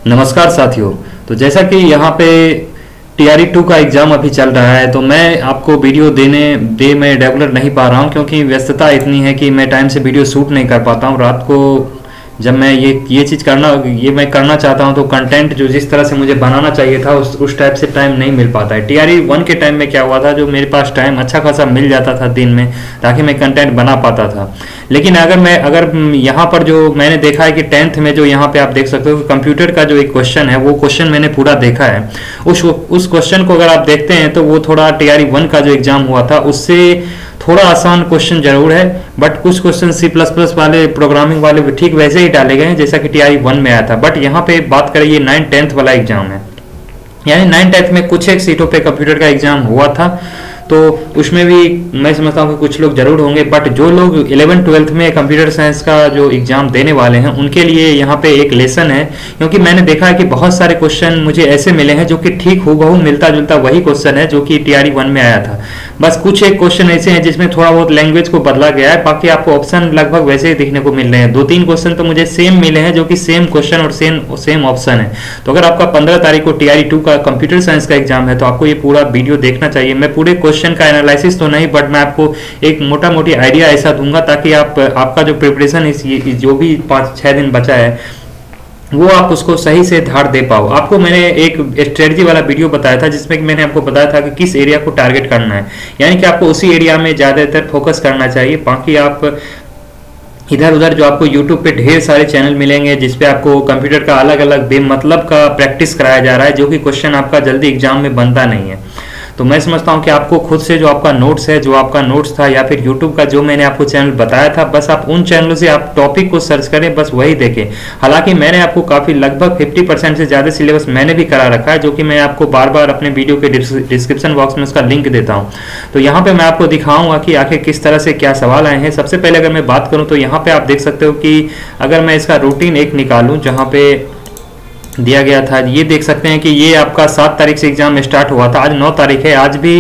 नमस्कार साथियों। तो जैसा कि यहाँ पे टीआरई 2 का एग्ज़ाम अभी चल रहा है, तो मैं आपको वीडियो मैं रेगुलर नहीं पा रहा हूँ क्योंकि व्यस्तता इतनी है कि मैं टाइम से वीडियो शूट नहीं कर पाता हूँ। रात को जब मैं मैं करना चाहता हूँ तो कंटेंट जो जिस तरह से मुझे बनाना चाहिए था उस टाइप से टाइम नहीं मिल पाता है। टीआरई 1 के टाइम में क्या हुआ था, जो मेरे पास टाइम अच्छा खासा मिल जाता था दिन में, ताकि मैं कंटेंट बना पाता था। लेकिन अगर यहाँ पर जो मैंने देखा है कि 10th में जो यहाँ पे आप देख सकते हो कि कंप्यूटर का जो एक क्वेश्चन है, वो क्वेश्चन मैंने पूरा देखा है। उस क्वेश्चन को अगर आप देखते हैं तो वो थोड़ा टीआरई 1 का जो एग्जाम हुआ था उससे थोड़ा आसान क्वेश्चन जरूर है, बट कुछ क्वेश्चन C++ वाले प्रोग्रामिंग वाले भी ठीक वैसे ही डाले गए हैं जैसा कि टीआरई 1 में आया था। बट यहाँ पे बात करें, ये 9th-10th वाला एग्जाम है, यानी 9th-10th में कुछ एक सीटों पे कंप्यूटर का एग्जाम हुआ था, तो उसमें भी मैं समझता हूँ कि कुछ लोग जरूर होंगे। बट जो लोग 11th-12th में कंप्यूटर साइंस का जो एग्जाम देने वाले हैं उनके लिए यहाँ पे एक लेसन है, क्योंकि मैंने देखा है कि बहुत सारे क्वेश्चन मुझे ऐसे मिले हैं जो कि ठीक हूबहू मिलता जुलता वही क्वेश्चन है जो कि टीआरई 1 में आया था। बस कुछ एक क्वेश्चन ऐसे हैं जिसमें थोड़ा बहुत लैंग्वेज को बदला गया है, बाकी आपको ऑप्शन लगभग वैसे ही दिखने को मिल रहे हैं। 2-3 क्वेश्चन तो मुझे सेम मिले हैं जो कि सेम क्वेश्चन और सेम ऑप्शन है। तो अगर आपका 15 तारीख को टीआरई 2 का कंप्यूटर साइंस का एग्जाम है तो आपको ये पूरा वीडियो देखना चाहिए। मैं पूरे क्वेश्चन का एनालिसिस तो नहीं, बट मैं आपको एक मोटा मोटी आइडिया ऐसा दूंगा ताकि आपका जो प्रिपरेशन जो भी 5-6 दिन बचा है वो आप उसको सही से धार दे पाओ। आपको मैंने एक स्ट्रेटजी वाला वीडियो बताया था जिसमें कि मैंने आपको बताया था कि किस एरिया को टारगेट करना है, यानी कि आपको उसी एरिया में ज़्यादातर फोकस करना चाहिए। बाकी आप इधर उधर जो आपको YouTube पे ढेर सारे चैनल मिलेंगे जिसपे आपको कंप्यूटर का अलग अलग बेमतलब का प्रैक्टिस कराया जा रहा है, जो कि क्वेश्चन आपका जल्दी एग्जाम में बनता नहीं है। तो मैं समझता हूँ कि आपको खुद से जो आपका नोट्स था या फिर YouTube का जो मैंने आपको चैनल बताया था, बस आप उन चैनलों से आप टॉपिक को सर्च करें, बस वही देखें। हालांकि मैंने आपको काफ़ी लगभग 50% से ज़्यादा सिलेबस मैंने भी करा रखा है, जो कि मैं आपको बार बार अपने वीडियो के डिस्क्रिप्शन बॉक्स में उसका लिंक देता हूँ। तो यहाँ पर मैं आपको दिखाऊँगा कि आखिर किस तरह से क्या सवाल आए हैं। सबसे पहले अगर मैं बात करूँ तो यहाँ पर आप देख सकते हो कि अगर मैं इसका रूटीन एक निकालूँ जहाँ पे दिया गया था, ये देख सकते हैं कि ये आपका 7 तारीख से एग्जाम स्टार्ट हुआ था, आज 9 तारीख है। आज भी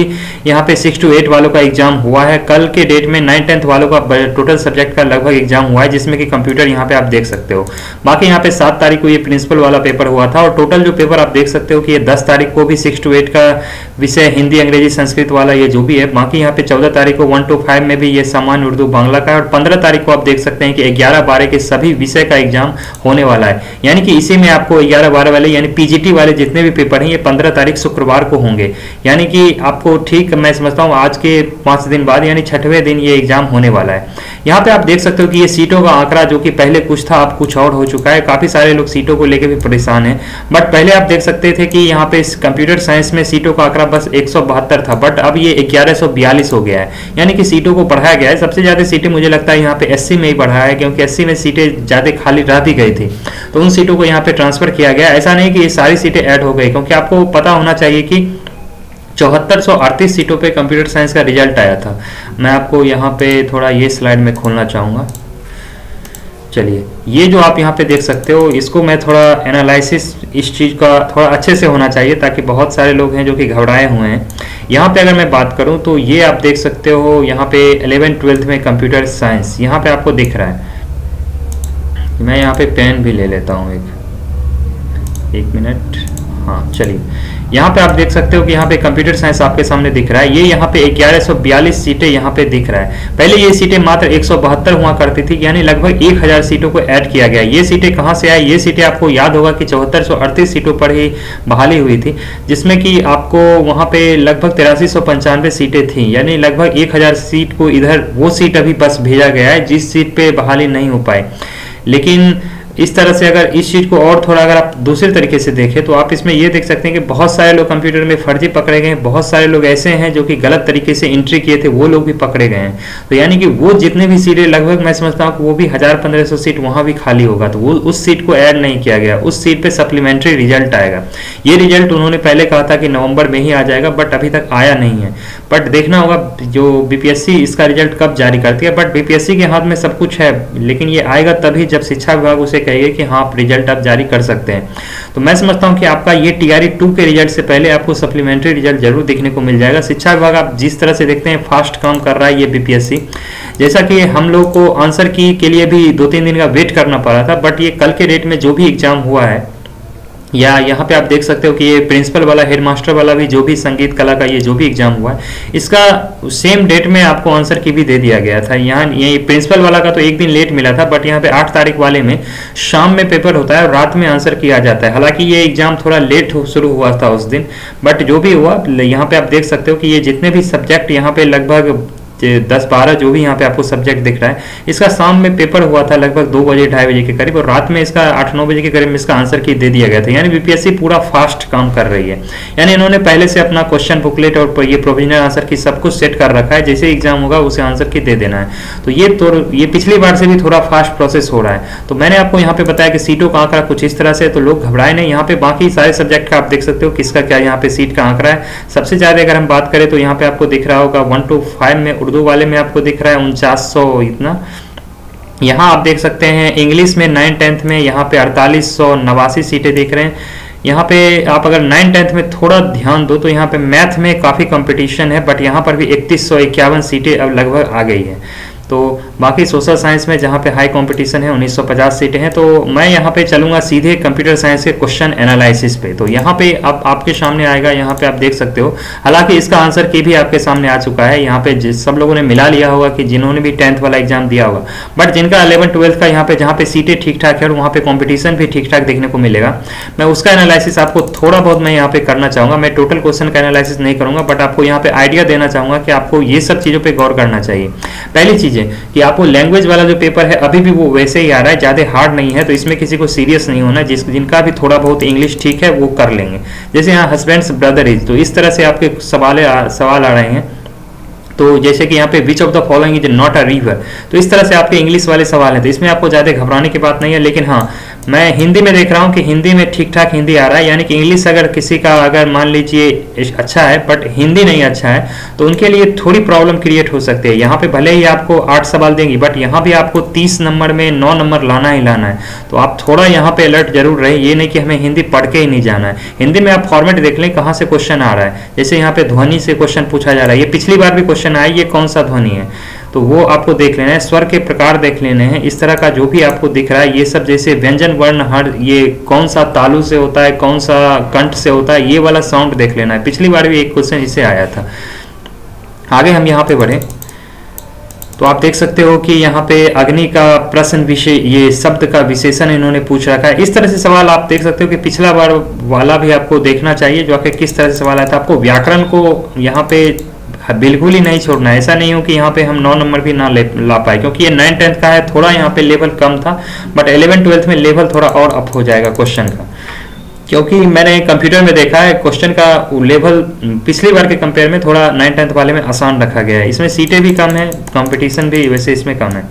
यहाँ पे 6 to 8 वालों का एग्जाम हुआ है। कल के डेट में 9-10th वालों का टोटल सब्जेक्ट का लगभग एग्जाम हुआ है, जिसमें कि कंप्यूटर यहाँ पे आप देख सकते हो। बाकी यहाँ पे 7 तारीख को ये प्रिंसिपल वाला पेपर हुआ था, और टोटल जो पेपर आप देख सकते हो कि ये 10 तारीख को भी 6 to 8 का विषय हिंदी अंग्रेजी संस्कृत वाला ये जो भी है। बाकी यहाँ पे 14 तारीख को 1 to 5 में भी ये सामान्य उर्दू बांग्ला का है, और 15 तारीख को आप देख सकते हैं कि 11-12 के सभी विषय का एग्जाम होने वाला है। यानी कि इसी में आपको 11-12 वाले यानी पीजीटी वाले जितने भी पेपर हैं ये 15 तारीख शुक्रवार को होंगे। यानी कि आपको ठीक मैं समझता हूँ आज के 5 दिन बाद यानी 6वें दिन ये एग्जाम होने वाला है। यहाँ पे आप देख सकते हो कि ये सीटों का आंकड़ा जो कि पहले कुछ था अब कुछ और हो चुका है। काफी सारे लोग सीटों को लेकर भी परेशान हैं, बट पहले आप देख सकते थे कि यहाँ पे कंप्यूटर साइंस में सीटों का आंकड़ा बस 172 था, बट अब ये 1142 हो गया है, यानी कि सीटों को बढ़ाया गया है। सबसे ज्यादा सीटें मुझे लगता है यहाँ पे एससी में ही बढ़ाया है, क्योंकि एससी में सीटें ज्यादा खाली रह भी गई थी, तो उन सीटों को यहाँ पे ट्रांसफर किया गया। ऐसा नहीं कि ये सारी सीटें ऐड हो गई, क्योंकि आपको पता होना चाहिए कि 7438 सीटों पे कंप्यूटर साइंस का रिजल्ट आया था। मैं आपको यहाँ पे थोड़ा ये स्लाइड में खोलना चाहूँगा। चलिए, ये जो आप यहाँ पे देख सकते हो इसको मैं थोड़ा एनालिसिस इस चीज़ का थोड़ा अच्छे से होना चाहिए, ताकि बहुत सारे लोग हैं जो कि घबराए हुए हैं। यहाँ पे अगर मैं बात करूँ तो ये आप देख सकते हो यहाँ पे 11th-12th में कंप्यूटर साइंस यहाँ पे आपको दिख रहा है। मैं यहाँ पे पेन भी ले लेता हूँ, एक मिनट। हाँ, चलिए, यहाँ पे आप देख सकते हो कि यहाँ पे कंप्यूटर साइंस आपके सामने दिख रहा है। ये यहाँ पे 1142 सीटें यहाँ पे दिख रहा है। पहले ये सीटें मात्र 172 हुआ करती थी, यानी लगभग 1000 सीटों को ऐड किया गया। ये सीटें कहाँ से आई? ये सीटें आपको याद होगा कि 7438 सीटों पर ही बहाली हुई थी, जिसमें कि आपको वहाँ पे लगभग 8395 सीटें थी, यानी लगभग 1000 सीट को इधर वो सीट अभी बस भेजा गया है जिस सीट पे बहाली नहीं हो पाई। लेकिन इस तरह से अगर इस चीज़ को और थोड़ा अगर आप दूसरे तरीके से देखें तो आप इसमें ये देख सकते हैं कि बहुत सारे लोग कंप्यूटर में फर्जी पकड़े गए हैं। बहुत सारे लोग ऐसे हैं जो कि गलत तरीके से एंट्री किए थे, वो लोग भी पकड़े गए हैं। तो यानी कि वो जितने भी सीटें लगभग मैं समझता हूँ कि वो भी 1000-1500 सीट वहाँ भी खाली होगा, तो वो उस सीट को ऐड नहीं किया गया। उस सीट पर सप्लीमेंट्री रिजल्ट आएगा। ये रिजल्ट उन्होंने पहले कहा था कि नवंबर में ही आ जाएगा, बट अभी तक आया नहीं है। बट देखना होगा जो बीपीएससी इसका रिजल्ट कब जारी करती है। बट बीपीएससी के हाथ में सब कुछ है, लेकिन ये आएगा तभी जब शिक्षा विभाग उसे कहेगा कि हाँ आप रिजल्ट आप जारी कर सकते हैं। तो मैं समझता हूं कि आपका ये टीआरई 2 के रिजल्ट से पहले आपको सप्लीमेंट्री रिजल्ट जरूर देखने को मिल जाएगा। शिक्षा विभाग आप जिस तरह से देखते हैं फास्ट काम कर रहा है ये बीपीएससी, जैसा कि हम लोग को आंसर की के लिए भी 2-3 दिन का वेट करना पड़ा था, बट ये कल के डेट में जो भी एग्जाम हुआ है या यहाँ पे आप देख सकते हो कि ये प्रिंसिपल वाला, हेडमास्टर वाला भी, जो भी संगीत कला का ये जो भी एग्जाम हुआ है, इसका सेम डेट में आपको आंसर की भी दे दिया गया था। यहाँ ये प्रिंसिपल वाला का तो एक दिन लेट मिला था, बट यहाँ पे 8 तारीख वाले में शाम में पेपर होता है और रात में आंसर किया जाता है। हालांकि ये एग्जाम थोड़ा लेट शुरू हुआ था उस दिन, बट जो भी हुआ, यहाँ पे आप देख सकते हो कि ये जितने भी सब्जेक्ट यहाँ पे लगभग 10-12 जो भी यहाँ पे आपको सब्जेक्ट दिख रहा है, इसका शाम में पेपर हुआ था लगभग 2 बजे 2:30 बजे के करीब, और रात में इसका 8-9 बजे के करीब में इसका आंसर की दे दिया गया था। यानी बीपीएससी पूरा फास्ट काम कर रही है, यानी इन्होंने पहले से अपना क्वेश्चन बुकलेट और ये प्रोविजनल आंसर की सब कुछ सेट कर रखा है, जैसे एग्जाम होगा उसे आंसर की दे देना है। तो ये पिछली बार से भी थोड़ा फास्ट प्रोसेस हो रहा है। तो मैंने आपको यहाँ पे बताया कि सीटों का आंकड़ा कुछ इस तरह से, तो लोग घबराए नहीं। यहाँ पे बाकी सारे सब्जेक्ट का आप देख सकते हो किसका क्या यहाँ पे सीट का आंकड़ा है। सबसे ज्यादा अगर हम बात करें तो यहाँ पे आपको दिख रहा होगा 1 to 5 में, उर्दू वाले में आपको दिख रहा है 4900 इतना। यहाँ आप देख सकते हैं इंग्लिश में 9th-10th में यहाँ पे 4889 सीटें दिख रहे हैं। यहाँ पे आप अगर 9th-10th में थोड़ा ध्यान दो तो यहाँ पे मैथ में काफ़ी कंपटीशन है, बट यहाँ पर भी 3151 सीटें अब लगभग आ गई है। तो बाकी सोशल साइंस में जहाँ पे हाई कंपटीशन है 1950 सीटें हैं। तो मैं यहाँ पे चलूँगा सीधे कंप्यूटर साइंस के क्वेश्चन एनालिसिस पे। तो यहाँ पे आपके सामने आएगा, यहाँ पे आप देख सकते हो। हालांकि इसका आंसर की भी आपके सामने आ चुका है। यहाँ पे सब लोगों ने मिला लिया होगा कि जिन्होंने भी 10th वाला एग्जाम दिया होगा, बट जिनका 11th-12th का यहाँ पे जहाँ पे सीटें ठीक ठाक है और वहाँ पे कॉम्पिटिशन भी ठीक ठाक देखने को मिलेगा, मैं उसका एनालिसिस आपको थोड़ा बहुत मैं यहाँ पे करना चाहूँगा। मैं टोटल क्वेश्चन का एनालिसिस नहीं करूँगा, बट आपको यहाँ पे आइडिया देना चाहूँगा कि आपको ये सब चीज़ों पर गौर करना चाहिए। पहली चीज़ कि आपको लैंग्वेज वाला जो पेपर है अभी भी वो वैसे ही आ रहा है, ज़्यादा हार्ड नहीं है, तो इसमें किसी को सीरियस नहीं होना। जिनका भी थोड़ा बहुत इंग्लिश ठीक है वो कर लेंगे। जैसे यहाँ हस्बैंड्स ब्रदर इज, तो इस तरह से आपके सवाल आ रहे हैं। तो जैसे कि यहाँ पे विच of the following is not a river, तो इस तरह से आपके इंग्लिश वाले सवाल हैं। तो इसमें आपको ज़्यादा घबराने की बात नहीं है। लेकिन हाँ, मैं हिंदी में देख रहा हूँ कि हिंदी में ठीक ठाक हिंदी आ रहा है, यानी कि इंग्लिश अगर किसी का अगर मान लीजिए अच्छा है बट हिंदी नहीं अच्छा है, तो उनके लिए थोड़ी प्रॉब्लम क्रिएट हो सकती है। यहाँ पे भले ही आपको 8 सवाल देंगी, बट यहाँ भी आपको 30 नंबर में 9 नंबर लाना ही लाना है। तो आप थोड़ा यहाँ पे अलर्ट जरूर रहे। ये नहीं कि हमें हिंदी पढ़ के ही नहीं जाना है। हिंदी में आप फॉर्मेट देख लें कहाँ से क्वेश्चन आ रहा है। जैसे यहाँ पे ध्वनि से क्वेश्चन पूछा जा रहा है, ये पिछली बार भी क्वेश्चन आया, ये कौन सा ध्वनि है, तो वो आपको देख लेना है। स्वर के प्रकार देख लेने हैं। इस तरह का जो भी आपको दिख रहा है, ये सब जैसे व्यंजन वर्ण हर, ये कौन सा तालु से होता है, कौन सा कंठ से होता है, ये वाला साउंड देख लेना है। पिछली बार भी एक क्वेश्चन इससे आया था। आगे हम यहाँ पे बढ़े तो आप देख सकते हो कि यहाँ पे अग्नि का प्रश्न विषय, ये शब्द का विशेषण इन्होंने पूछ रखा है। इस तरह से सवाल आप देख सकते हो कि पिछला बार वाला भी आपको देखना चाहिए जो आपके किस तरह से सवाल आया था। आपको व्याकरण को यहाँ पे बिल्कुल ही नहीं छोड़ना है। ऐसा नहीं हो कि यहाँ पे हम 9 नंबर भी ना ला पाए, क्योंकि ये 9th-10th का है, थोड़ा यहाँ पे लेवल कम था, बट 11th-12th में लेवल थोड़ा और अप हो जाएगा क्वेश्चन का। क्योंकि मैंने कंप्यूटर में देखा है क्वेश्चन का लेवल पिछली बार के कंपेयर में थोड़ा 9th-10th वाले में आसान रखा गया है। इसमें सीटें भी कम है, कंपटीशन भी वैसे इसमें कम है।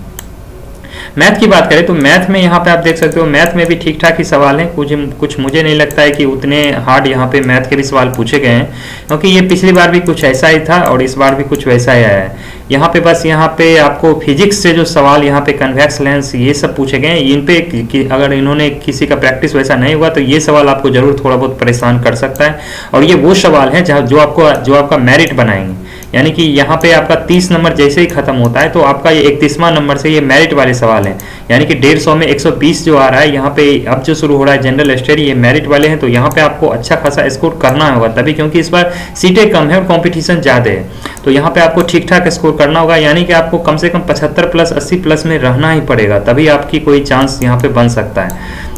मैथ की बात करें तो मैथ में यहाँ पे आप देख सकते हो, मैथ में भी ठीक ठाक ही सवाल हैं। कुछ मुझे नहीं लगता है कि उतने हार्ड यहाँ पे मैथ के भी सवाल पूछे गए हैं, क्योंकि ये पिछली बार भी कुछ ऐसा ही था और इस बार भी कुछ वैसा ही आया है। यहाँ पे बस यहाँ पे आपको फिजिक्स से जो सवाल यहाँ पे कन्वेक्स लेंस ये सब पूछे गए हैं, इन पे अगर इन्होंने किसी का प्रैक्टिस वैसा नहीं हुआ तो ये सवाल आपको जरूर थोड़ा बहुत परेशान कर सकता है। और ये वो सवाल है जो आपका मेरिट बनाएंगे। यानी कि यहाँ पे आपका 30 नंबर जैसे ही खत्म होता है तो आपका ये 31वां नंबर से ये मेरिट वाले सवाल हैं। यानी कि 150 में 120 जो आ रहा है यहाँ पे, अब जो शुरू हो रहा है जनरल स्टडी, ये मेरिट वाले हैं। तो यहाँ पे आपको अच्छा खासा स्कोर करना होगा तभी, क्योंकि इस बार सीटें कम है और कॉम्पिटिशन ज़्यादा है। तो यहाँ पे आपको ठीक ठाक स्कोर करना होगा, यानी कि आपको कम से कम 75 प्लस 80 प्लस में रहना ही पड़ेगा, तभी आपकी कोई चांस यहाँ पे बन सकता है।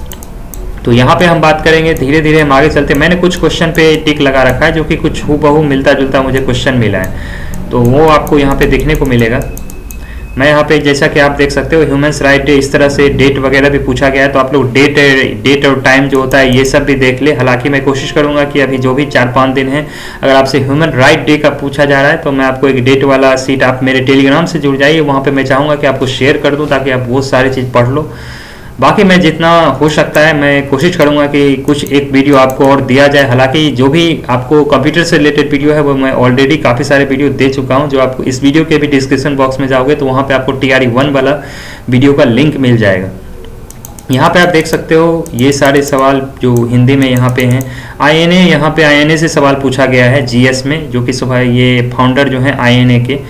तो यहाँ पे हम बात करेंगे, धीरे धीरे हम आगे चलते। मैंने कुछ क्वेश्चन पे टिक लगा रखा है जो कि कुछ हूबहू मिलता जुलता मुझे क्वेश्चन मिला है, तो वो आपको यहाँ पे देखने को मिलेगा। मैं यहाँ पे जैसा कि आप देख सकते हो ह्यूमन्स राइट डे, इस तरह से डेट वगैरह भी पूछा गया है, तो आप लोग डेट और टाइम जो होता है ये सब भी देख ले। हालांकि मैं कोशिश करूंगा कि अभी जो भी 4-5 दिन है, अगर आपसे ह्यूमन राइट डे का पूछा जा रहा है तो मैं आपको एक डेट वाला सीट, आप मेरे टेलीग्राम से जुड़ जाइए, वहाँ पर मैं चाहूँगा कि आपको शेयर कर दूँ ताकि आप वो सारी चीज़ पढ़ लो। बाकी मैं जितना हो सकता है मैं कोशिश करूंगा कि कुछ एक वीडियो आपको और दिया जाए। हालांकि जो भी आपको कंप्यूटर से रिलेटेड वीडियो है वो मैं ऑलरेडी काफ़ी सारे वीडियो दे चुका हूं, जो आपको इस वीडियो के भी डिस्क्रिप्शन बॉक्स में जाओगे तो वहां पे आपको TRE 1 वाला वीडियो का लिंक मिल जाएगा। यहाँ पे आप देख सकते हो ये सारे सवाल जो हिंदी में यहाँ पे हैं। INA, यहाँ पे INA से सवाल पूछा गया है GS में, जो कि सुबह ये फाउंडर जो है INA के।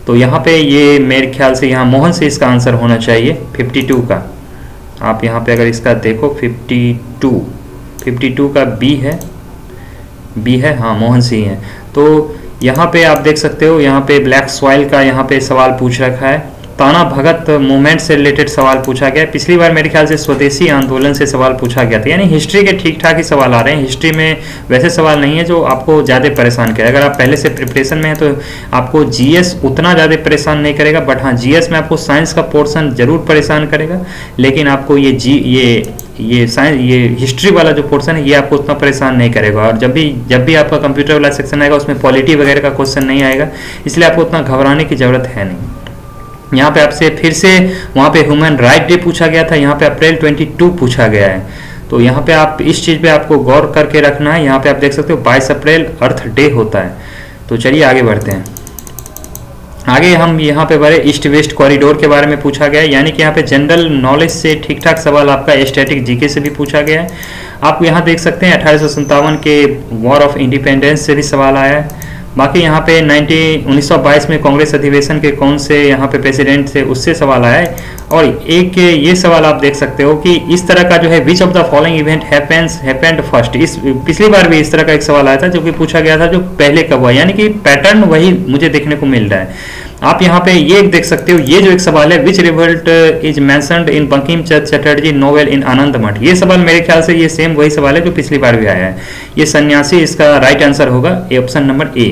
तो यहाँ पे ये मेरे ख्याल से यहाँ मोहन से इसका आंसर होना चाहिए 52 का। आप यहाँ पे अगर इसका देखो 52, 52 का बी है, हाँ मोहन सिंह है। तो यहाँ पे आप देख सकते हो, यहाँ पे ब्लैक सॉइल का यहाँ पे सवाल पूछ रखा है। ताना भगत मूवमेंट से रिलेटेड सवाल पूछा गया। पिछली बार मेरे ख्याल से स्वदेशी आंदोलन से सवाल पूछा गया था। यानी हिस्ट्री के ठीक ठाक ही सवाल आ रहे हैं। हिस्ट्री में वैसे सवाल नहीं है जो आपको ज़्यादा परेशान करे। अगर आप पहले से प्रिपरेशन में हैं तो आपको जीएस उतना ज़्यादा परेशान नहीं करेगा, बट हाँ जीएस में आपको साइंस का पोर्शन जरूर परेशान करेगा, लेकिन आपको ये साइंस, ये हिस्ट्री वाला जो पोर्शन है ये आपको उतना परेशान नहीं करेगा। और जब भी आपका कंप्यूटर वाला सेक्शन आएगा उसमें पॉलिटी वगैरह का क्वेश्चन नहीं आएगा, इसलिए आपको उतना घबराने की जरूरत है नहीं। यहाँ पे आपसे फिर से वहाँ पे ह्यूमन राइट डे पूछा गया था, यहाँ पे अप्रैल 22 पूछा गया है। तो यहाँ पे आप इस चीज़ पे आपको गौर करके रखना है। यहाँ पे आप देख सकते हो 22 अप्रैल अर्थ डे होता है। तो चलिए आगे बढ़ते हैं। आगे हम यहाँ पे बढ़े, ईस्ट वेस्ट कॉरिडोर के बारे में पूछा गया है। यानी कि यहाँ पे जनरल नॉलेज से ठीक ठाक सवाल आपका स्टैटिक जीके से भी पूछा गया है। आप यहाँ देख सकते हैं 1857 के वॉर ऑफ इंडिपेंडेंस से भी सवाल आया है। बाकी यहाँ पे 1922 में कांग्रेस अधिवेशन के कौन से यहाँ पे प्रेसिडेंट थे उससे सवाल आया है। और एक ये सवाल आप देख सकते हो कि इस तरह का जो है विच of the following event happened first. इस पिछली बार भी इस तरह का एक सवाल आया था जो कि पूछा गया था जो पहले कब हुआ, यानी कि पैटर्न वही मुझे देखने को मिल रहा है। आप यहाँ पे ये देख सकते हो, ये जो एक सवाल है which revolt is mentioned in Bankim Chatterjee novel in Anand Math, ये सवाल मेरे ख्याल से ये सेम वही सवाल है जो पिछली बार भी आया है। ये सन्यासी इसका राइट आंसर होगा, ऑप्शन नंबर ए।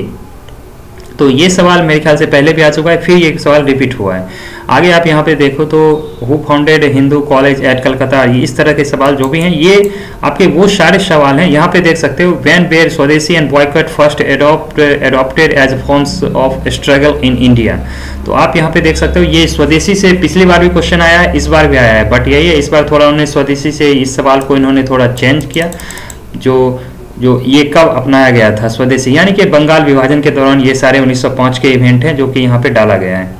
तो ये सवाल मेरे ख्याल से पहले भी आ चुका है, फिर ये सवाल रिपीट हुआ है। आगे आप यहाँ पे देखो तो who founded Hindu college eight Calcutta, ये इस तरह के सवाल जो भी हैं ये आपके वो सारे सवाल हैं। यहाँ पे देख सकते हो when were swadeshi and boycott first adopted as forms of struggle in India. तो आप यहाँ पे देख सकते हो ये स्वदेशी से पिछली बार भी क्वेश्चन आया है, इस बार भी आया है, बट यही है इस बार थोड़ा उन्होंने स्वदेशी से इस सवाल को इन्होंने थोड़ा चेंज किया। जो ये कब अपनाया गया था स्वदेशी, यानी कि बंगाल विभाजन के दौरान ये सारे 1905 के इवेंट हैं जो कि यहाँ पे डाला गया है।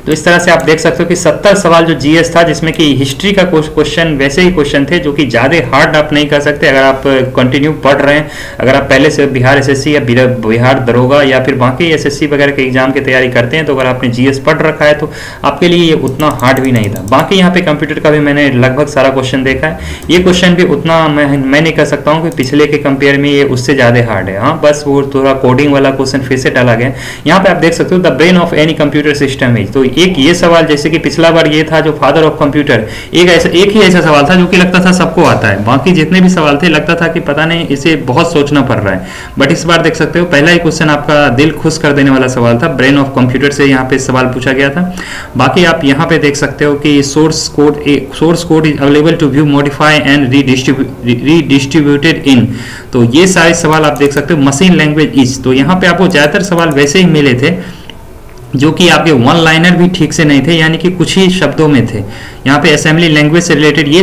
तो इस तरह से आप देख सकते हो कि 70 सवाल जो जीएस था जिसमें कि हिस्ट्री का क्वेश्चन वैसे ही क्वेश्चन थे जो कि ज़्यादा हार्ड आप नहीं कर सकते अगर आप कंटिन्यू पढ़ रहे हैं। अगर आप पहले से बिहार एसएससी या बिहार दरोगा या फिर बाकी एसएससी वगैरह के एग्जाम की तैयारी करते हैं तो अगर आपने जीएस पढ़ रखा है तो आपके लिए ये उतना हार्ड भी नहीं था। बाकी यहाँ पे कंप्यूटर का भी मैंने लगभग सारा क्वेश्चन देखा है, ये क्वेश्चन भी उतना मैं नहीं कर सकता हूँ कि पिछले के कंपेयर में ये उससे ज़्यादा हार्ड है। हाँ बस वो थोड़ा कोडिंग वाला क्वेश्चन फिर से डाला गया। यहाँ पे आप देख सकते हो the brain of any computer system is, तो एक ये सवाल जैसे कि पिछला बार ये था जो फादर ऑफ कंप्यूटर, एक ही ऐसा सवाल था जो कि लगता था सबको आता है, बाकी जितने भी सवाल थे लगता था कि पता नहीं इसे बहुत सोचना पड़ रहा है। बट इस बार देख सकते हो पहला ही क्वेश्चन आपका दिल खुश कर देने वाला सवाल था, ब्रेन ऑफ कंप्यूटर से यहाँ पे सवाल पूछा गया था। बाकी आप यहाँ पे देख सकते हो कि source code is available to view modify and redistributed in, तो ये सारे सवाल आप देख सकते हो। मशीन लैंग्वेज इज, तो यहाँ पे आपको ज्यादातर सवाल वैसे ही मिले थे जो कि आपके वन लाइनर भी ठीक से नहीं थे, यानी कि कुछ ही शब्दों में थे। यहाँ पे असेंबली लैंग्वेज से रिलेटेड ये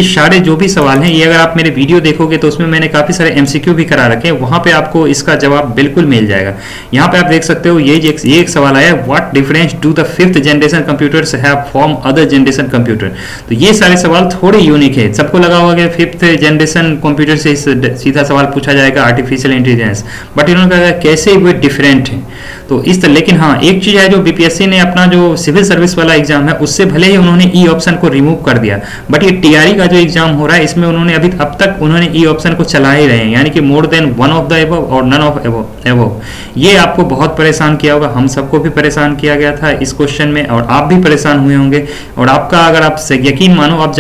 सारे जो भी सवाल हैं ये अगर आप मेरे वीडियो देखोगे तो उसमें मैंने काफ़ी सारे एमसीक्यू भी करा रखे हैं, वहाँ पे आपको इसका जवाब बिल्कुल मिल जाएगा। यहाँ पे आप देख सकते हो ये एक सवाल आया, what difference do the 5th generation computers have from other generation computer. तो ये सारे सवाल थोड़े यूनिक है, सबको लगा हुआ कि 5th जनरेशन कंप्यूटर से सीधा सवाल पूछा जाएगा आर्टिफिशियल इंटेलिजेंस, बट इन्होंने कहा कैसे वे डिफरेंट हैं। तो इस तरह, लेकिन हाँ एक चीज है जो बीपीएससी ने अपना जो सिविल सर्विस वाला एग्जाम है उससे भले ही उन्होंने ई ऑप्शन को रिमूव कर दिया, बट ये टीआरई का जो एग्जाम हो रहा है इसमें उन्होंने अब तक उन्होंने ई ऑप्शन को चला ही रहे हैं, यानी कि more than one of the above और नन ऑफ एबव। ये आपको बहुत परेशान किया होगा, हम सबको भी परेशान किया गया था इस क्वेश्चन में और आप भी परेशान हुए होंगे। और आपका अगर आप यकीन मानो अब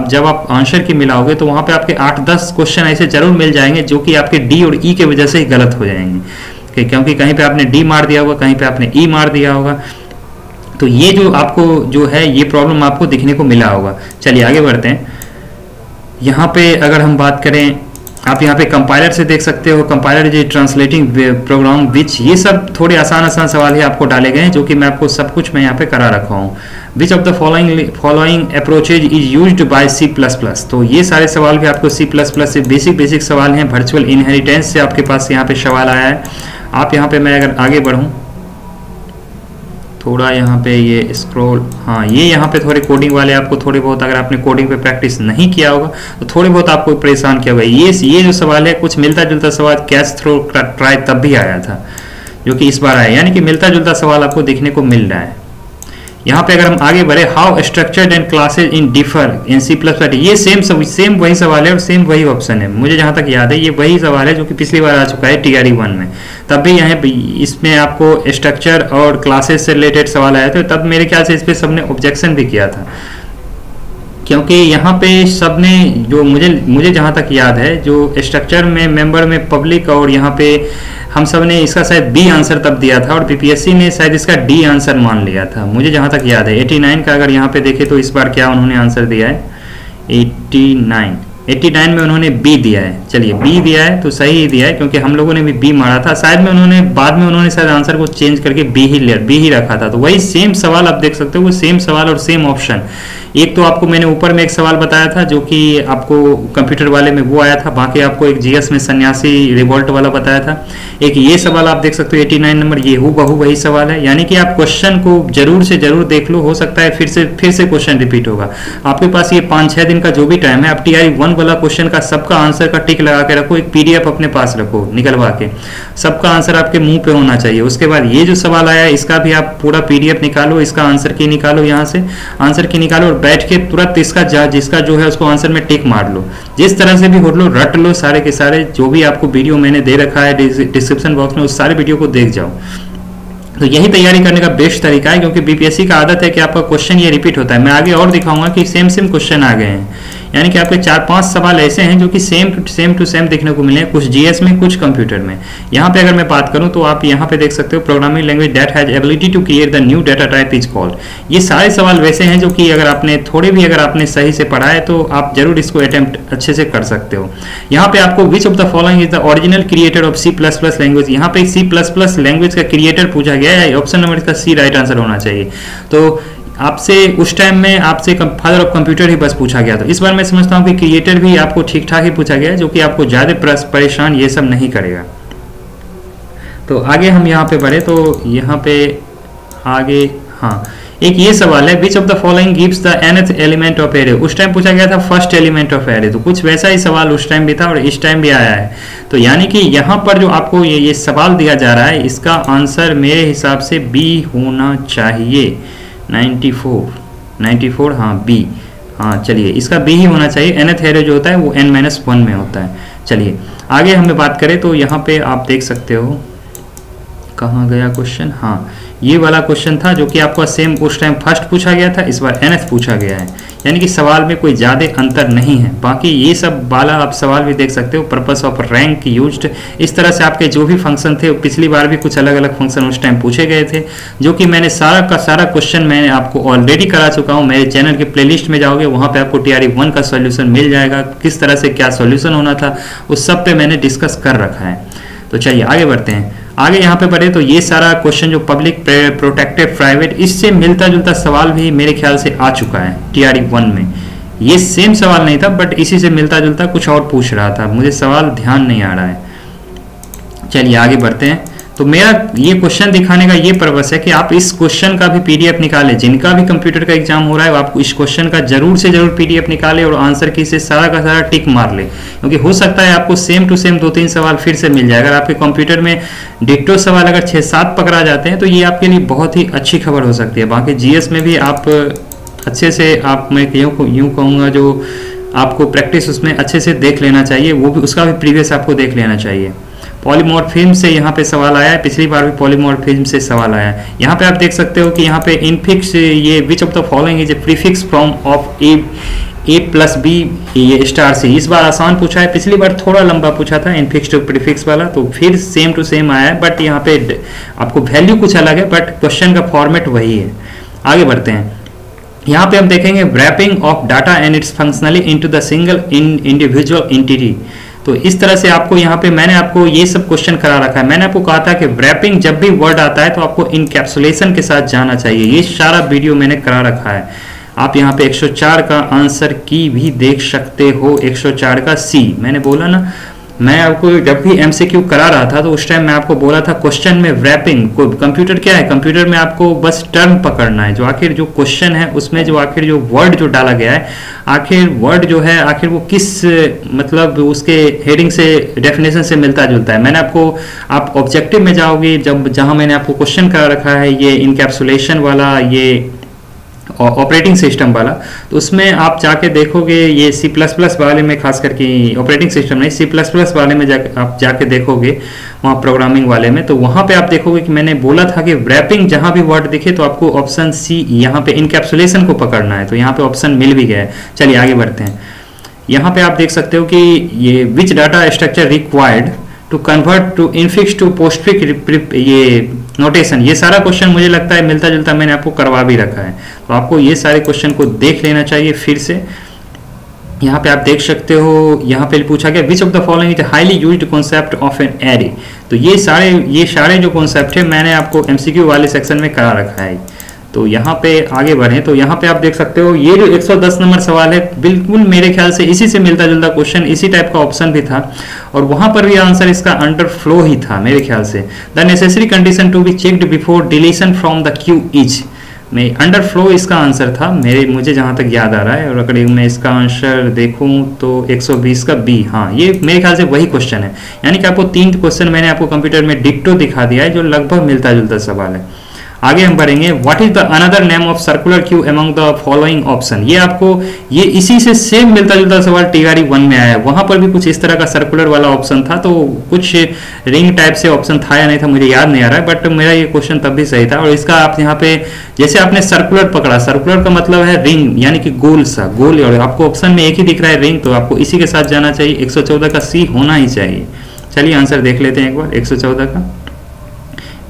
जब आप आंसर की मिलाओगे तो वहां पे आपके 8-10 क्वेश्चन ऐसे जरूर मिल जाएंगे जो कि आपके डी और ई के वजह से ही गलत हो जाएंगे, क्योंकि कहीं पे आपने डी मार दिया होगा, कहीं पे आपने ई मार दिया होगा। तो ये जो आपको जो है ये प्रॉब्लम आपको दिखने को मिला होगा। चलिए आगे बढ़ते हैं। यहाँ पे अगर हम बात करें, आप यहाँ पे कंपाइलर से देख सकते हो, कंपाइलर इज ट्रांसलेटिंग प्रोग्राम विच, ये सब थोड़े आसान सवाल ही आपको डाले गए हैं जो कि मैं आपको सब कुछ मैं यहाँ पे करा रखा हूँ। विच of the following approaches is used by C++, तो ये सारे सवाल भी आपको C++ से बेसिक सवाल हैं। वर्चुअल इनहेरिटेंस से आपके पास यहाँ पे सवाल आया है। आप यहाँ पे मैं अगर आगे बढ़ूँ थोड़ा यहाँ पे ये स्क्रॉल, हाँ ये यहाँ पे थोड़े कोडिंग वाले आपको थोड़ी बहुत, अगर आपने कोडिंग पे प्रैक्टिस नहीं किया होगा तो थोड़ी बहुत आपको परेशान किया होगा। ये जो सवाल है कुछ मिलता जुलता सवाल कैच थ्रो ट्राई तब भी आया था जो कि इस बार आया, यानी कि मिलता जुलता सवाल आपको देखने को मिल रहा है। यहाँ पे अगर हम आगे बढ़े, how structured and classes in differ in C++, ये सेम वही सवाल है और सेम वही ऑप्शन है। मुझे जहाँ तक याद है ये वही सवाल है जो कि पिछली बार आ चुका है TRE 1 में। तब भी यहाँ इसमें आपको स्ट्रक्चर और क्लासेज से रिलेटेड सवाल आया था, तब मेरे ख्याल से इस पर सबने ऑब्जेक्शन भी किया था, क्योंकि यहाँ पे सबने जो मुझे जहाँ तक याद है, जो स्ट्रक्चर में मेंबर में पब्लिक, और यहाँ पे हम सब ने इसका शायद बी आंसर तब दिया था और बीपीएससी ने शायद इसका डी आंसर मान लिया था, मुझे जहाँ तक याद है। 89 का अगर यहाँ पे देखे तो इस बार क्या उन्होंने आंसर दिया है, 89 में उन्होंने बी दिया है। चलिए बी दिया है तो सही ही दिया है, क्योंकि हम लोगों ने भी बी मारा था, शायद में उन्होंने बाद में उन्होंने शायद आंसर को चेंज करके बी ही रखा था। तो वही सेम सवाल आप देख सकते हो, वो सेम सवाल और सेम ऑप्शन। एक तो आपको मैंने ऊपर में एक सवाल बताया था जो कि आपको कंप्यूटर वाले में वो आया था, बाकी आपको एक जीएस में सन्यासी रिवोल्ट वाला बताया था। एक ये सवाल आप देख सकते हो 89 नंबर, ये हूबहू वही सवाल है। यानी कि आप क्वेश्चन को जरूर से जरूर देख लो, हो सकता है फिर से क्वेश्चन रिपीट होगा। आपके पास ये 5-6 दिन का जो भी टाइम है, आप TRE 1 वाला क्वेश्चन का सबका आंसर का टिक लगा के रखो, एक PDF अपने पास रखो निकलवा के, सबका आंसर आपके मुंह पे होना चाहिए। उसके बाद ये जो सवाल आया है इसका भी आप पूरा PDF निकालो, इसका आंसर की निकालो, यहाँ से आंसर की निकालो और बैठ के तुरंत इसका जिसका जो है उसको आंसर में टिक मार लो। जिस तरह से भी हो लो, रट लो सारे के सारे, जो भी आपको वीडियो मैंने दे रखा है डिस्क्रिप्शन बॉक्स में, उस सारे वीडियो को देख जाओ। तो यही तैयारी करने का बेस्ट तरीका है, क्योंकि बीपीएससी का आदत है कि आपका क्वेश्चन ये रिपीट होता है। मैं आगे और दिखाऊंगा कि सेम क्वेश्चन आ गए हैं, यानी कि आपके 4-5 सवाल ऐसे हैं जो कि सेम टू सेम देखने को मिले हैं, कुछ जीएस में कुछ कंप्यूटर में। यहाँ पे अगर मैं बात करूँ तो आप यहाँ पे देख सकते हो, programming language that has ability to create the new data type is called. ये सारे सवाल वैसे हैं जो कि अगर आपने सही से पढ़ा है तो आप जरूर इसको अटेम्प्ट अच्छे से कर सकते हो। यहाँ पे आपको विच of the following is the original creator of C++ language, यहाँ पे C++ लैंग्वेज का क्रिएटर पूछा गया है, ऑप्शन नंबर इसका सी राइट आंसर होना चाहिए। तो आपसे उस टाइम में आपसे फादर ऑफ कंप्यूटर ही बस पूछा गया था। इस बार मैं समझता हूँ कि क्रिएटर भी आपको ठीक ठाक ही पूछा गया है, जो कि आपको ज़्यादा परेशान ये सब नहीं करेगा। तो आगे हम यहाँ पे बढ़े तो यहाँ पे आगे हाँ एक ये सवाल है, विच of the following gives the nth element of array. उस टाइम पूछा गया था फर्स्ट एलिमेंट ऑफ एरे, तो कुछ वैसा ही सवाल उस टाइम भी था और इस टाइम भी आया है। तो यानी कि यहाँ पर जो आपको ये सवाल दिया जा रहा है, इसका आंसर मेरे हिसाब से बी होना चाहिए। 94 हाँ बी, हाँ चलिए इसका बी ही होना चाहिए। nth एरे जो होता है वो n-1 में होता है। चलिए आगे हमें बात करें तो यहाँ पे आप देख सकते हो, कहाँ गया क्वेश्चन, हाँ ये वाला क्वेश्चन था जो कि आपको सेम उस टाइम फर्स्ट पूछा गया था, इस बार nth पूछा गया है। यानी कि सवाल में कोई ज़्यादा अंतर नहीं है। बाकी ये सब वाला आप सवाल भी देख सकते हो, पर्पस ऑफ रैंक यूज्ड, इस तरह से आपके जो भी फंक्शन थे, पिछली बार भी कुछ अलग अलग फंक्शन उस टाइम पूछे गए थे, जो कि मैंने सारा का सारा क्वेश्चन मैंने आपको ऑलरेडी करा चुका हूँ। मेरे चैनल के प्लेलिस्ट में जाओगे, वहाँ पे आपको TRE 1 का सॉल्यूशन मिल जाएगा, किस तरह से क्या सॉल्यूशन होना था उस सब पे मैंने डिस्कस कर रखा है। तो चलिए आगे बढ़ते हैं। आगे यहाँ पे बढ़े तो ये सारा क्वेश्चन जो पब्लिक प्रोटेक्टेड प्राइवेट, इससे मिलता जुलता सवाल भी मेरे ख्याल से आ चुका है TRE 1 में। ये सेम सवाल नहीं था, बट इसी से मिलता जुलता कुछ और पूछ रहा था, मुझे सवाल ध्यान नहीं आ रहा है। चलिए आगे बढ़ते हैं। तो मेरा ये क्वेश्चन दिखाने का ये पर्पस है कि आप इस क्वेश्चन का भी PDF निकालें। जिनका भी कंप्यूटर का एग्जाम हो रहा है, आपको इस क्वेश्चन का जरूर से जरूर PDF निकाले और आंसर की से सारा का सारा टिक मार ले, क्योंकि हो सकता है आपको सेम टू सेम 2-3 सवाल फिर से मिल जाए। अगर आपके कंप्यूटर में डिट्टो सवाल अगर 6-7 पकड़ा जाते हैं तो ये आपके लिए बहुत ही अच्छी खबर हो सकती है। बाकी GS में भी आप अच्छे से, आप मैं यूँ कहूँगा, जो आपको प्रैक्टिस उसमें अच्छे से देख लेना चाहिए, वो भी उसका भी प्रीवियस आपको देख लेना चाहिए। पॉलीमॉर्फिज्म से यहाँ पे सवाल आया है, पिछली बार भी पॉलीमॉर्फिज्म से सवाल आया है। यहाँ पे आप देख सकते हो कि यहाँ पे इनफिक्स, ये which of the following is a prefix form of A plus B, ये स्टार से। इस बार आसान पूछा है, पिछली बार थोड़ा लंबा पूछा था इनफिक्स टू प्रीफिक्स वाला, तो फिर सेम टू सेम आया है, बट यहाँ पे आपको वैल्यू कुछ अलग है, बट क्वेश्चन का फॉर्मेट वही है। आगे बढ़ते हैं। यहाँ पे हम देखेंगे wrapping of data and its functionally into the single individual entity. तो इस तरह से आपको यहाँ पे मैंने आपको ये सब क्वेश्चन करा रखा है। मैंने आपको कहा था कि रैपिंग जब भी वर्ड आता है तो आपको इनकैप्सुलेशन के साथ जाना चाहिए। ये सारा वीडियो मैंने करा रखा है। आप यहाँ पे 104 का आंसर की भी देख सकते हो, 104 का सी। मैंने बोला ना, मैं आपको जब भी MCQ करा रहा था तो उस टाइम मैं आपको बोला था क्वेश्चन में रैपिंग को, कंप्यूटर क्या है, कंप्यूटर में आपको बस टर्म पकड़ना है, जो आखिर जो क्वेश्चन है उसमें जो आखिर जो वर्ड जो डाला गया है, आखिर वर्ड जो है आखिर वो किस मतलब उसके हेडिंग से, डेफिनेशन से मिलता जुलता है। मैंने आपको, आप ऑब्जेक्टिव में जाओगे, जब जहाँ मैंने आपको क्वेश्चन करा रखा है ये इनकैप्सुलेशन वाला, ये ऑपरेटिंग सिस्टम वाला, तो उसमें आप जाके देखोगे ये C++ वाले में, खास करके ऑपरेटिंग सिस्टम नहीं C++ वाले में आप जाके देखोगे वहाँ प्रोग्रामिंग वाले में, तो वहाँ पे आप देखोगे कि मैंने बोला था कि रैपिंग जहाँ भी वर्ड दिखे तो आपको ऑप्शन सी यहाँ पे इनकैप्सुलेशन को पकड़ना है, तो यहाँ पे ऑप्शन मिल भी गया है। चलिए आगे बढ़ते हैं। यहाँ पे आप देख सकते हो कि ये which data structure required to convert to infix to postfix ये नोटेशन, ये सारा क्वेश्चन मुझे लगता है मिलता जुलता मैंने आपको करवा भी रखा है, तो आपको ये सारे क्वेश्चन को देख लेना चाहिए फिर से। यहाँ पे आप देख सकते हो, यहाँ पे पूछा गया विच of the following is highly used concept of an array, तो ये सारे जो कॉन्सेप्ट है मैंने आपको MCQ वाले सेक्शन में करा रखा है। तो यहाँ पे आगे बढ़े तो यहाँ पे आप देख सकते हो ये जो 110 नंबर सवाल है बिल्कुल मेरे ख्याल से इसी से मिलता जुलता क्वेश्चन, इसी टाइप का ऑप्शन भी था और वहां पर भी आंसर इसका अंडर फ्लो ही था मेरे ख्याल से। The necessary condition to be checked before deletion from the queue is, में अंडर फ्लो इसका आंसर था मुझे जहां तक याद आ रहा है, और अगर मैं इसका आंसर देखूं तो 120 का बी, हाँ ये मेरे ख्याल से वही क्वेश्चन है। यानी कि आपको 3 क्वेश्चन मैंने आपको कंप्यूटर में डिक्टो दिखा दिया है जो लगभग मिलता जुलता सवाल है। आगे हम बढ़ेंगे। What is the another name of circular queue among the following option, ये आपको ये इसी से सेम मिलता जुलता सवाल TRE 1 में आया है, वहां पर भी कुछ इस तरह का सर्कुलर वाला ऑप्शन था, तो कुछ रिंग टाइप से ऑप्शन था या नहीं था मुझे याद नहीं आ रहा है, बट मेरा ये क्वेश्चन तब भी सही था। और इसका आप यहाँ पे जैसे आपने सर्कुलर पकड़ा, सर्कुलर का मतलब है रिंग यानी कि गोल सा गोल, और आपको ऑप्शन में एक ही दिख रहा है रिंग, तो आपको इसी के साथ जाना चाहिए। 114 का सी होना ही चाहिए। चलिए आंसर देख लेते हैं एक बार 114 का,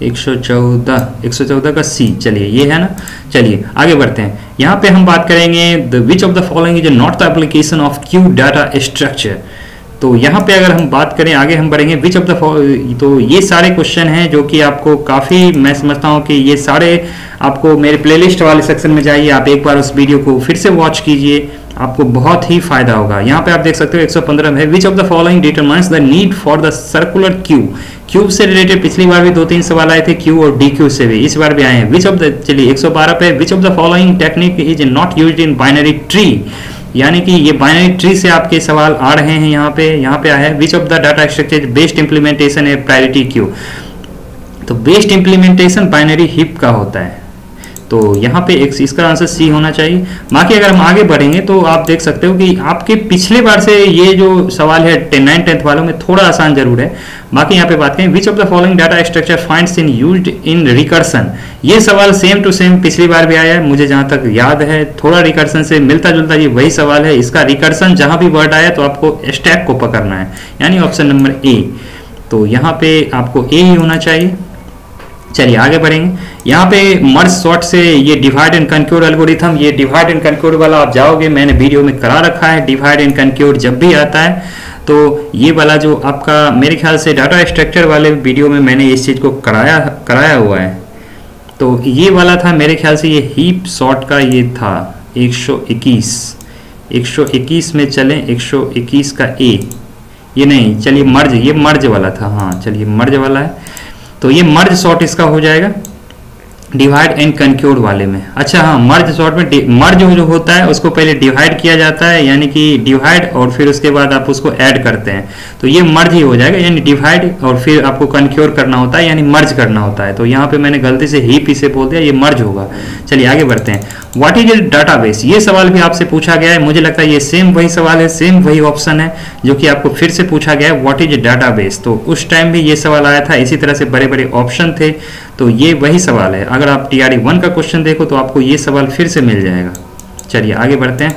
114 का सी, चलिए ये है ना। चलिए आगे बढ़ते हैं। यहाँ पे हम बात करेंगे the which of the following is not the application of Q data structure, तो यहाँ पे अगर हम बात करें आगे हम बढ़ेंगे विच ऑफ द, तो ये सारे क्वेश्चन हैं जो कि आपको काफ़ी, मैं समझता हूँ कि ये सारे आपको मेरे प्लेलिस्ट वाले सेक्शन में जाइए, आप एक बार उस वीडियो को फिर से वॉच कीजिए, आपको बहुत ही फायदा होगा। यहाँ पे आप देख सकते हो 115 में विच of the following determines the need for the circular cube, cube से रिलेटेड पिछली बार भी 2-3 सवाल आए थे, क्यू और DQ से भी इस बार भी आए हैं। विच ऑफ द, चलिए 112 पे विच of the following technique is not used in binary tree, यानी कि ये बाइनरी ट्री से आपके सवाल आ रहे हैं। यहाँ पे आया है विच of the data structure based implementation है प्रायोरिटी क्यू, तो बेस्ड इंप्लीमेंटेशन बाइनरी हिप का होता है, तो यहाँ पे इसका आंसर सी होना चाहिए। बाकी अगर हम आगे बढ़ेंगे तो आप देख सकते हो कि आपके पिछले बार से ये जो सवाल है 9th-10th वालों में थोड़ा आसान जरूर है। बाकी यहाँ पे बात करें विच of the following data structure finds in used in recursion, ये सवाल सेम टू सेम पिछली बार भी आया है, मुझे जहां तक याद है थोड़ा रिकर्सन से मिलता जुलता ये वही सवाल है। इसका रिकर्सन जहां भी वर्ड आया तो आपको स्टैक को पकड़ना है, यानी ऑप्शन नंबर ए, तो यहाँ पे आपको ए ही होना चाहिए। चलिए आगे बढ़ेंगे। यहाँ पे मर्ज सॉर्ट से ये डिवाइड एंड कंक्यूर एल्गोरिथम, ये डिवाइड एंड कंक्यूर वाला आप जाओगे, मैंने वीडियो में करा रखा है। डिवाइड एंड कंक्यूर जब भी आता है तो ये वाला जो आपका मेरे ख्याल से डाटा स्ट्रक्चर वाले वीडियो में मैंने इस चीज़ को कराया हुआ है, तो ये वाला था मेरे ख्याल से, ये हीप सॉर्ट का ये था 121 में चलें, 121 का ए, ये नहीं, चलिए मर्ज, ये मर्ज वाला था, हाँ चलिए मर्ज वाला है, तो ये मर्ज सॉर्ट इसका हो जाएगा डिवाइड एंड कंक्यूर वाले में। अच्छा हाँ, मर्ज सॉर्ट में मर्ज जो होता है उसको पहले डिवाइड किया जाता है, यानी कि डिवाइड और फिर उसके बाद आप उसको ऐड करते हैं, तो ये मर्ज ही हो जाएगा, यानी डिवाइड और फिर आपको कंक्यूर करना होता है, यानी मर्ज करना होता है। तो यहाँ पे मैंने गलती से हीप इसे बोल दिया, ये मर्ज होगा। चलिए आगे बढ़ते हैं। व्हाट इज ए डाटाबेस, ये सवाल भी आपसे पूछा गया है, मुझे लगता है ये सेम वही सवाल है, सेम वही ऑप्शन है जो कि आपको फिर से पूछा गया है। व्हाट इज ए डाटाबेस, तो उस टाइम भी ये सवाल आया था, इसी तरह से बड़े बड़े ऑप्शन थे, तो ये वही सवाल है। अगर आप TRE 1 का क्वेश्चन देखो तो आपको ये सवाल फिर से मिल जाएगा। चलिए आगे बढ़ते हैं।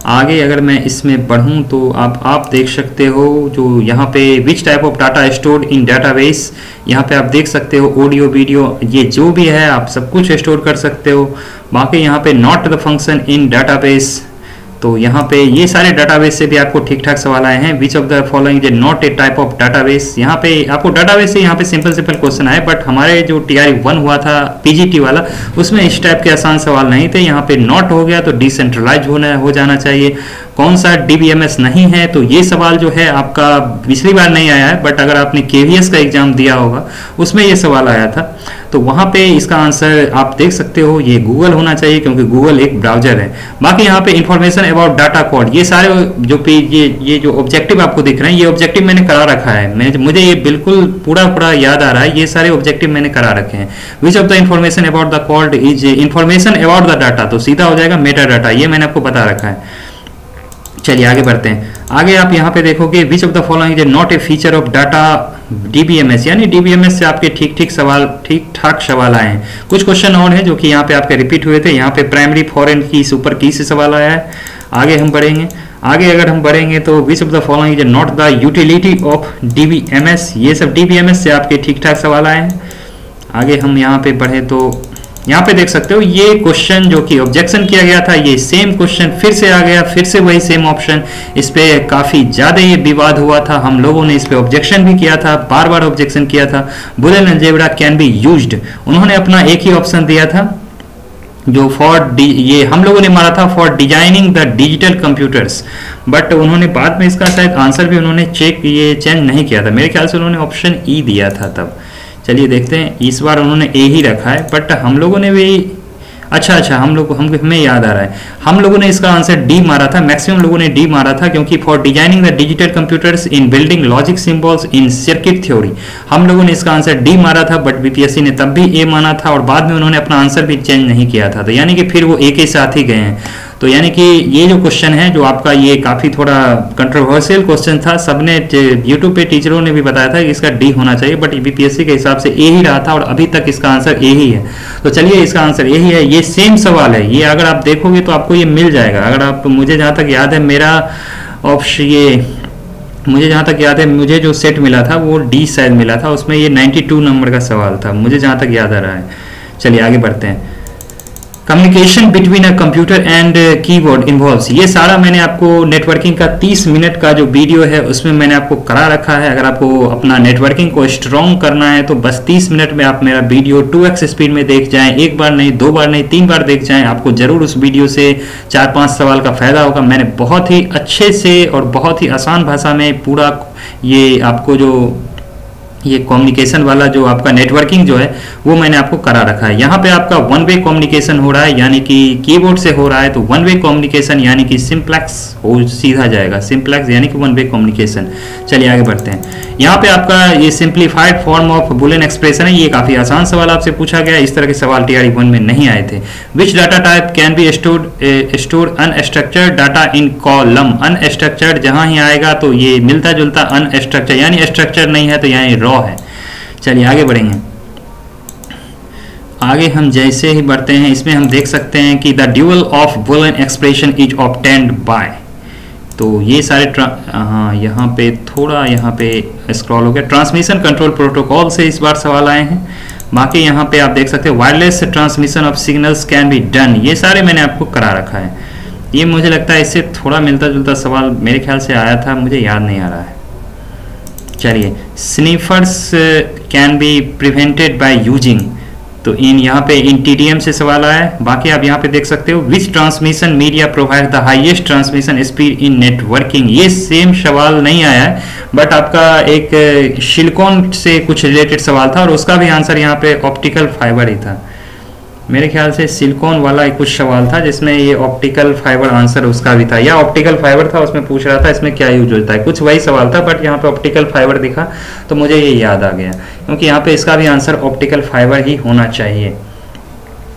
आगे अगर मैं इसमें बढ़ूं तो आप देख सकते हो जो यहाँ पे which type of data stored in database, यहाँ पे आप देख सकते हो ऑडियो वीडियो ये जो भी है आप सब कुछ स्टोर कर सकते हो। बाकी यहाँ पे not the function in database, तो यहाँ पे ये सारे डाटाबेस से भी आपको ठीक ठाक सवाल आए हैं। विच of the following is not a type of database, यहाँ पे आपको डाटाबेस से यहाँ पे सिंपल क्वेश्चन आए, बट हमारे जो TRE 1 हुआ था PGT वाला उसमें इस टाइप के आसान सवाल नहीं थे। यहाँ पे नॉट हो गया तो डिसेंट्रलाइज हो जाना चाहिए। कौन सा DBMS नहीं है। तो ये सवाल जो है आपका पिछली बार नहीं आया है, बट अगर आपने KVS का एग्जाम दिया होगा उसमें ये सवाल आया था, तो वहाँ पे इसका आंसर आप देख सकते हो, ये गूगल होना चाहिए क्योंकि गूगल एक ब्राउजर है। बाकी यहाँ पे इंफॉर्मेशन अबाउट डाटा कोड, ये सारे जो पेज ये जो ऑब्जेक्टिव आपको दिख रहे हैं, ये ऑब्जेक्टिव मैंने करा रखा है, मुझे ये बिल्कुल पूरा याद आ रहा है, ये सारे ऑब्जेक्टिव मैंने करा रखे हैं। विच of the information about the code is information about the data, तो सीधा हो जाएगा मेटा डाटा, ये मैंने आपको बता रखा है। चलिए आगे बढ़ते हैं। आगे आप यहाँ पे देखोगे विच of the following is not a feature of data DBMS, यानी DBMS से आपके ठीक ठाक सवाल आए हैं। कुछ क्वेश्चन और हैं जो कि यहाँ पे आपके रिपीट हुए थे। यहाँ पे प्राइमरी फॉरेन की सुपर की से सवाल आया है। आगे अगर हम बढ़ेंगे तो विच of the following is not the utility of DBMS, ये सब DBMS से आपके ठीक ठाक सवाल आए हैं। आगे हम यहाँ पे बढ़े तो यहाँ पे देख सकते हो ये क्वेश्चन जो कि ऑब्जेक्शन किया गया था, ये सेम क्वेश्चन फिर से आ गया, फिर से वही सेम ऑप्शन। इस पे काफी ज्यादा ये विवाद हुआ था, हम लोगों ने इस पे ऑब्जेक्शन भी किया था, बार बार ऑब्जेक्शन किया था। Boolean algebra can be used, उन्होंने अपना एक ही ऑप्शन दिया था जो ये हम लोगों ने मारा था for designing the digital computers, but उन्होंने बाद में इसका शायद आंसर भी उन्होंने चेंज नहीं किया था, मेरे ख्याल से उन्होंने ऑप्शन ई दिया था तब। चलिए देखते हैं, इस बार उन्होंने ए ही रखा है, बट हम लोगों ने भी हमें याद आ रहा है, हम लोगों ने इसका आंसर डी मारा था, मैक्सिमम लोगों ने डी मारा था, क्योंकि for designing the digital computers in building logic symbols in circuit theory, हम लोगों ने इसका आंसर डी मारा था, बट BPSC ने तब भी ए माना था और बाद में उन्होंने अपना आंसर भी चेंज नहीं किया था, तो यानी कि फिर वो ए के साथ ही गए हैं। तो यानी कि ये जो क्वेश्चन है जो आपका, ये काफ़ी थोड़ा कंट्रोवर्शियल क्वेश्चन था, सबने यूट्यूब पे टीचरों ने भी बताया था कि इसका डी होना चाहिए, बट BPSC के हिसाब से ए ही रहा था और अभी तक इसका आंसर ए ही है। तो चलिए इसका आंसर ए ही है, ये सेम सवाल है, ये अगर आप देखोगे तो आपको ये मिल जाएगा। अगर आप, मुझे जहाँ तक याद है मुझे जो सेट मिला था वो डी शायद मिला था, उसमें ये 92 नंबर का सवाल था, मुझे जहाँ तक याद आ रहा है। चलिए आगे बढ़ते हैं। Communication between a computer and keyboard involves, ये सारा मैंने आपको नेटवर्किंग का 30 मिनट का जो वीडियो है उसमें मैंने आपको करा रखा है। अगर आपको अपना नेटवर्किंग को स्ट्रॉन्ग करना है तो बस 30 मिनट में आप मेरा वीडियो 2x स्पीड में देख जाएं, एक बार नहीं, 2 बार नहीं, 3 बार देख जाएं, आपको जरूर उस वीडियो से 4-5 सवाल का फायदा होगा। मैंने बहुत ही अच्छे से और बहुत ही आसान भाषा में पूरा ये आपको जो ये कम्युनिकेशन वाला जो आपका नेटवर्किंग जो है वो मैंने आपको करा रखा है। यहाँ पे आपका 1 वे कम्युनिकेशन हो रहा है, यानी कि कीबोर्ड से हो रहा है, तो 1 वे कम्युनिकेशन यानी कि सिंप्लेक्स हो सीधा जाएगा, सिंप्लेक्स यानी कि 1 वे कम्युनिकेशन। चलिए आगे बढ़ते हैं। यहाँ पे आपका ये simplified form of Boolean expression है, ये काफी आसान सवाल आपसे पूछा गया, इस तरह के सवाल TRE 1 में नहीं आए थे। Which data type can be stored unstructured data in column, unstructured जहां ही आएगा तो ये मिलता जुलता अनस्ट्रक्चर, यानी स्ट्रक्चर नहीं है तो यानी रॉ है। चलिए आगे बढ़ेंगे। आगे हम जैसे ही बढ़ते हैं इसमें हम देख सकते हैं कि the dual of Boolean expression is obtained by, तो ये सारे यहाँ पे स्क्रॉल हो गया, ट्रांसमिशन कंट्रोल प्रोटोकॉल से इस बार सवाल आए हैं। बाकी यहाँ पे आप देख सकते हैं wireless transmission of signals can be done, ये सारे मैंने आपको करा रखा है। ये मुझे लगता है इससे थोड़ा मिलता जुलता सवाल मेरे ख्याल से आया था, मुझे याद नहीं आ रहा है। चलिए, sniffers can be prevented by using, तो यहाँ पे इन TDM से सवाल आया है। बाकी आप यहाँ पे देख सकते हो which transmission media provide the highest transmission speed in networking, ये सेम सवाल नहीं आया है, बट आपका एक सिलिकॉन से कुछ रिलेटेड सवाल था और उसका भी आंसर यहाँ पे ऑप्टिकल फाइबर ही था। मेरे ख्याल से सिलिकॉन वाला एक कुछ सवाल था जिसमें ये ऑप्टिकल फाइबर आंसर उसका भी था, या ऑप्टिकल फाइबर था, उसमें पूछ रहा था इसमें क्या यूज होता है, कुछ वही सवाल था, बट यहाँ पे ऑप्टिकल फाइबर दिखा तो मुझे ये याद आ गया, क्योंकि यहाँ पे इसका भी आंसर ऑप्टिकल फाइबर ही होना चाहिए।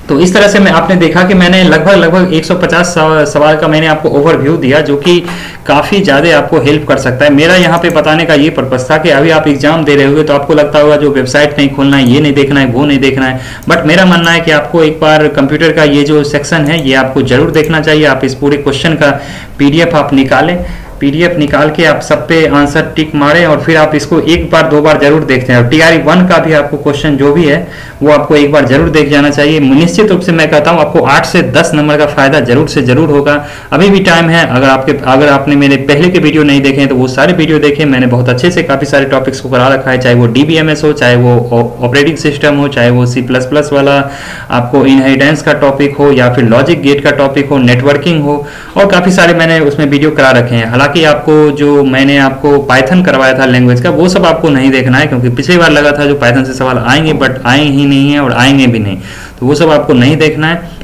तो इस तरह से आपने देखा कि मैंने लगभग 150 सवाल का मैंने आपको ओवरव्यू दिया, जो कि काफ़ी ज़्यादा आपको हेल्प कर सकता है। मेरा यहाँ पे बताने का ये पर्पस था कि अभी आप एग्जाम दे रहे होगे तो आपको लगता होगा जो वेबसाइट नहीं खोलना है, ये नहीं देखना है, वो नहीं देखना है, बट मेरा मानना है कि आपको एक बार कंप्यूटर का ये जो सेक्शन है ये आपको जरूर देखना चाहिए। आप इस पूरे क्वेश्चन का PDF आप निकालें, PDF निकाल के आप सब पे आंसर टिक मारें और फिर आप इसको एक बार दो बार जरूर देखते हैं। और TRE 1 का भी आपको क्वेश्चन जो भी है वो आपको एक बार जरूर देख जाना चाहिए। निश्चित रूप से मैं कहता हूँ आपको 8 से 10 नंबर का फायदा जरूर से जरूर होगा। अभी भी टाइम है, अगर आपने मेरे पहले के वीडियो नहीं देखे तो वो सारे वीडियो देखें। मैंने बहुत अच्छे से काफी सारे टॉपिक्स को करा रखा है, चाहे वो DBMS हो, चाहे वो ऑपरेटिंग सिस्टम हो, चाहे वो C++ वाला आपको इनहेरिटेंस का टॉपिक हो, या फिर लॉजिक गेट का टॉपिक हो, नेटवर्किंग हो, और काफी सारे मैंने उसमें वीडियो करा रखे हैं। हालांकि आपको जो मैंने आपको पाइथन करवाया था लैंग्वेज का, वो सब आपको नहीं देखना है, क्योंकि पिछली बार लगा था जो पाइथन से सवाल आएंगे, बट आए ही नहीं है और आएंगे भी नहीं, तो वो सब आपको नहीं देखना है।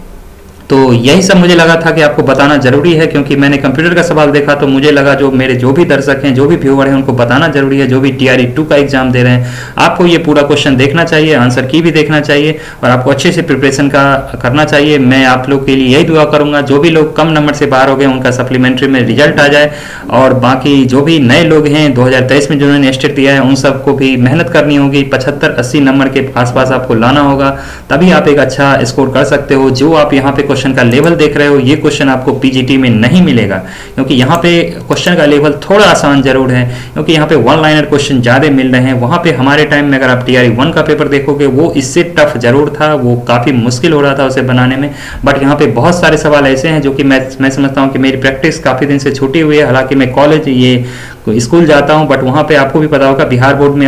तो यही सब मुझे लगा था कि आपको बताना जरूरी है, क्योंकि मैंने कंप्यूटर का सवाल देखा तो मुझे लगा जो मेरे जो भी दर्शक हैं, जो भी व्यूअर हैं, उनको बताना जरूरी है। जो भी TRE 2 का एग्जाम दे रहे हैं, आपको ये पूरा क्वेश्चन देखना चाहिए, आंसर की भी देखना चाहिए, और आपको अच्छे से प्रिपरेशन का करना चाहिए। मैं आप लोग के लिए यही दुआ करूंगा, जो भी लोग कम नंबर से बाहर हो गए उनका सप्लीमेंट्री में रिजल्ट आ जाए, और बाकी जो भी नए लोग हैं 2023 में जिन्होंने स्टेट दिया है, उन सबको भी मेहनत करनी होगी। 75-80 नंबर के आसपास आपको लाना होगा, तभी आप एक अच्छा स्कोर कर सकते हो। जो आप यहाँ पे क्वेश्चन का लेवल देख रहे हो, ये क्वेश्चन आपको PGT में नहीं मिलेगा, क्योंकि यहाँ पे क्वेश्चन का लेवल थोड़ा आसान जरूर है, क्योंकि यहाँ पे वन लाइनर क्वेश्चन ज्यादा मिल रहे हैं। वहां पे हमारे टाइम में अगर आप TRE 1 का पेपर देखोगे, वो इससे टफ जरूर था, वो काफी मुश्किल हो रहा था उसे बनाने में। बट यहाँ पे बहुत सारे सवाल ऐसे हैं जो कि मैं समझता हूँ कि मेरी प्रैक्टिस काफी दिन से छूटी हुई है। हालांकि मैं कॉलेज ये स्कूल जाता हूँ, बट वहाँ पे आपको भी पता होगा बिहार बोर्ड में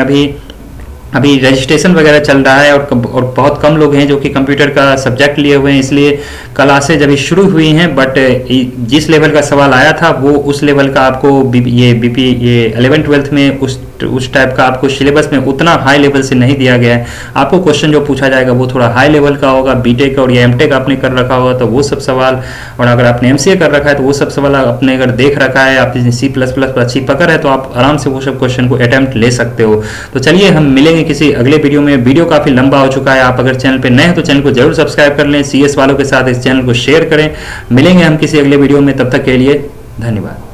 अभी रजिस्ट्रेशन वगैरह चल रहा है, और बहुत कम लोग हैं जो कि कंप्यूटर का सब्जेक्ट लिए हुए हैं, इसलिए क्लासेज अभी शुरू हुई हैं। बट जिस लेवल का सवाल आया था वो उस लेवल का आपको ये 11th-12th में उस टाइप का आपको सिलेबस में उतना हाई लेवल से नहीं दिया गया है। आपको क्वेश्चन जो पूछा जाएगा वो थोड़ा हाई लेवल का होगा। बीटेक और या एमटेक आपने कर रखा होगा तो वो सब सवाल, और अगर आपने MCA कर रखा है तो वो सब सवाल आपने अगर देख रखा है, आपकी C++ पर अच्छी पकड़ है, तो आप आराम से वो सब क्वेश्चन को अटेम्प्ट ले सकते हो। तो चलिए हम मिलेंगे किसी अगले वीडियो में। वीडियो काफी लंबा हो चुका है, आप अगर चैनल पे नए हैं तो चैनल को जरूर सब्सक्राइब कर लें, CS वालों के साथ इस चैनल को शेयर करें। मिलेंगे हम किसी अगले वीडियो में, तब तक के लिए धन्यवाद।